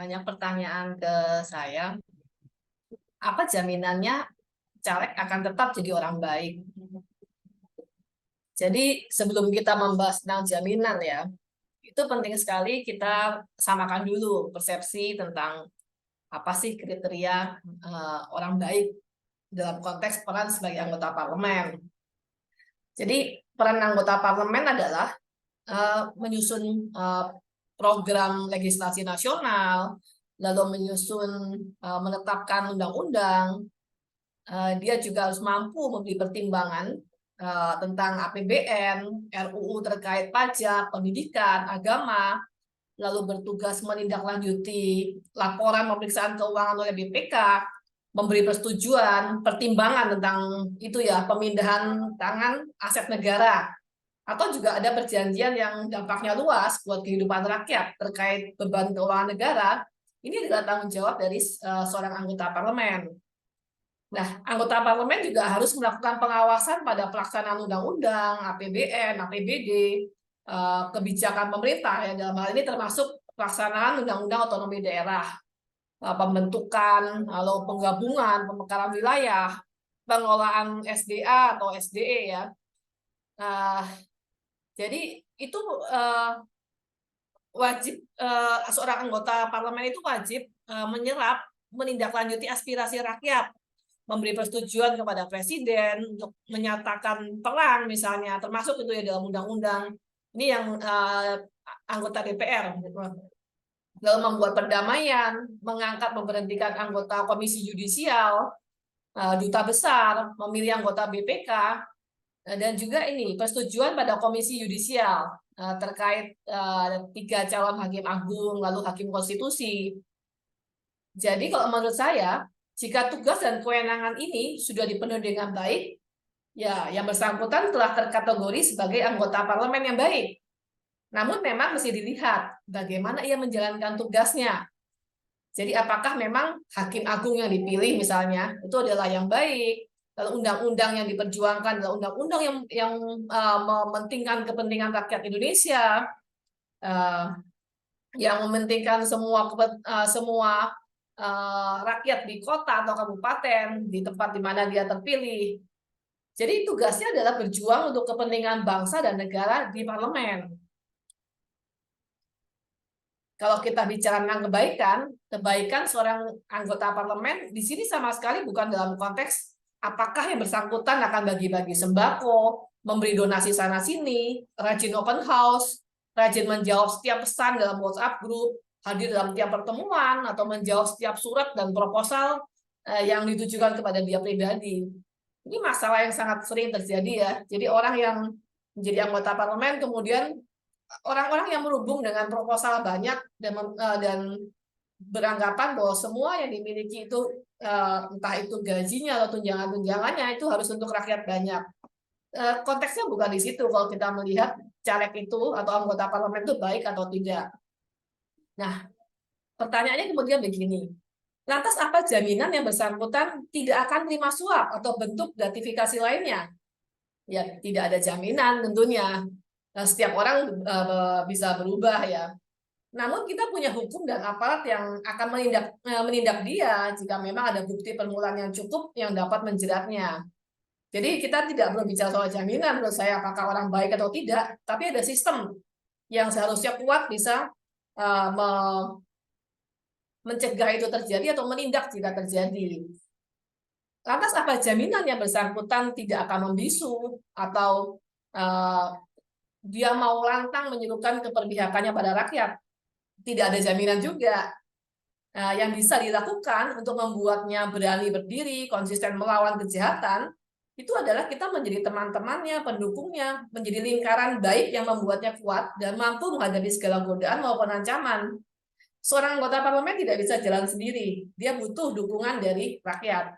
banyak pertanyaan ke saya. Apa jaminannya caleg akan tetap jadi orang baik? Jadi sebelum kita membahas tentang jaminan ya, itu penting sekali kita samakan dulu persepsi tentang apa sih kriteria orang baik dalam konteks peran sebagai anggota parlemen. Jadi peran anggota parlemen adalah menyusun program legislasi nasional, lalu menyusun menetapkan undang-undang. Dia juga harus mampu memberi pertimbangan tentang APBN, RUU terkait pajak, pendidikan, agama, lalu bertugas menindaklanjuti laporan pemeriksaan keuangan oleh BPK, memberi persetujuan, pertimbangan tentang itu ya, pemindahan tangan aset negara, atau juga ada perjanjian yang dampaknya luas buat kehidupan rakyat terkait beban keuangan negara. Ini adalah tanggung jawab dari seorang anggota parlemen. Nah, anggota parlemen juga harus melakukan pengawasan pada pelaksanaan undang-undang, APBN, APBD, kebijakan pemerintah. Ya, dalam hal ini termasuk pelaksanaan undang-undang otonomi daerah, pembentukan, lalu penggabungan, pemekaran wilayah, pengelolaan SDA atau SDE ya. Jadi itu wajib seorang anggota parlemen itu wajib menyerap, menindaklanjuti aspirasi rakyat, memberi persetujuan kepada presiden untuk menyatakan perang misalnya, termasuk itu ya dalam undang-undang. Ini yang anggota DPR, lalu membuat perdamaian, mengangkat memberhentikan anggota komisi yudisial, duta besar, memilih anggota BPK, dan juga ini persetujuan pada komisi yudisial terkait 3 calon hakim agung, lalu hakim konstitusi. Jadi kalau menurut saya, jika tugas dan kewenangan ini sudah dipenuhi dengan baik, ya yang bersangkutan telah terkategori sebagai anggota parlemen yang baik. Namun memang mesti dilihat bagaimana ia menjalankan tugasnya. Jadi apakah memang hakim agung yang dipilih misalnya itu adalah yang baik, lalu undang-undang yang diperjuangkan adalah undang-undang yang mementingkan kepentingan rakyat Indonesia, yang mementingkan semua rakyat di kota atau kabupaten, di tempat di mana dia terpilih. Jadi tugasnya adalah berjuang untuk kepentingan bangsa dan negara di parlemen. Kalau kita bicara tentang kebaikan seorang anggota parlemen di sini sama sekali bukan dalam konteks apakah yang bersangkutan akan bagi-bagi sembako, memberi donasi sana-sini, rajin open house, rajin menjawab setiap pesan dalam WhatsApp group, hadir dalam tiap pertemuan, atau menjawab setiap surat dan proposal yang ditujukan kepada dia pribadi. Ini masalah yang sangat sering terjadi ya. Jadi orang yang menjadi anggota parlemen kemudian orang-orang yang merubung dengan proposal banyak dan beranggapan bahwa semua yang dimiliki itu entah itu gajinya atau tunjangan-tunjangannya itu harus untuk rakyat banyak. Konteksnya bukan di situ kalau kita melihat caleg itu atau anggota parlemen itu baik atau tidak. Nah, pertanyaannya kemudian begini, lantas apa jaminan yang bersangkutan tidak akan terima suap atau bentuk gratifikasi lainnya? Ya, tidak ada jaminan tentunya. Nah, setiap orang bisa berubah ya. Namun kita punya hukum dan aparat yang akan menindak dia jika memang ada bukti permulaan yang cukup yang dapat menjeratnya. Jadi kita tidak berbicara soal jaminan menurut saya apakah orang baik atau tidak, tapi ada sistem yang seharusnya kuat bisa mencegah itu terjadi atau menindak jika terjadi. Lantas apa jaminan yang bersangkutan tidak akan membisu atau dia mau lantang menyerukan keperpihakannya pada rakyat? Tidak ada jaminan juga. Yang bisa dilakukan untuk membuatnya berani berdiri, konsisten melawan kejahatan, itu adalah kita menjadi teman-temannya, pendukungnya, menjadi lingkaran baik yang membuatnya kuat dan mampu menghadapi segala godaan maupun ancaman. Seorang anggota parlemen tidak bisa jalan sendiri, dia butuh dukungan dari rakyat.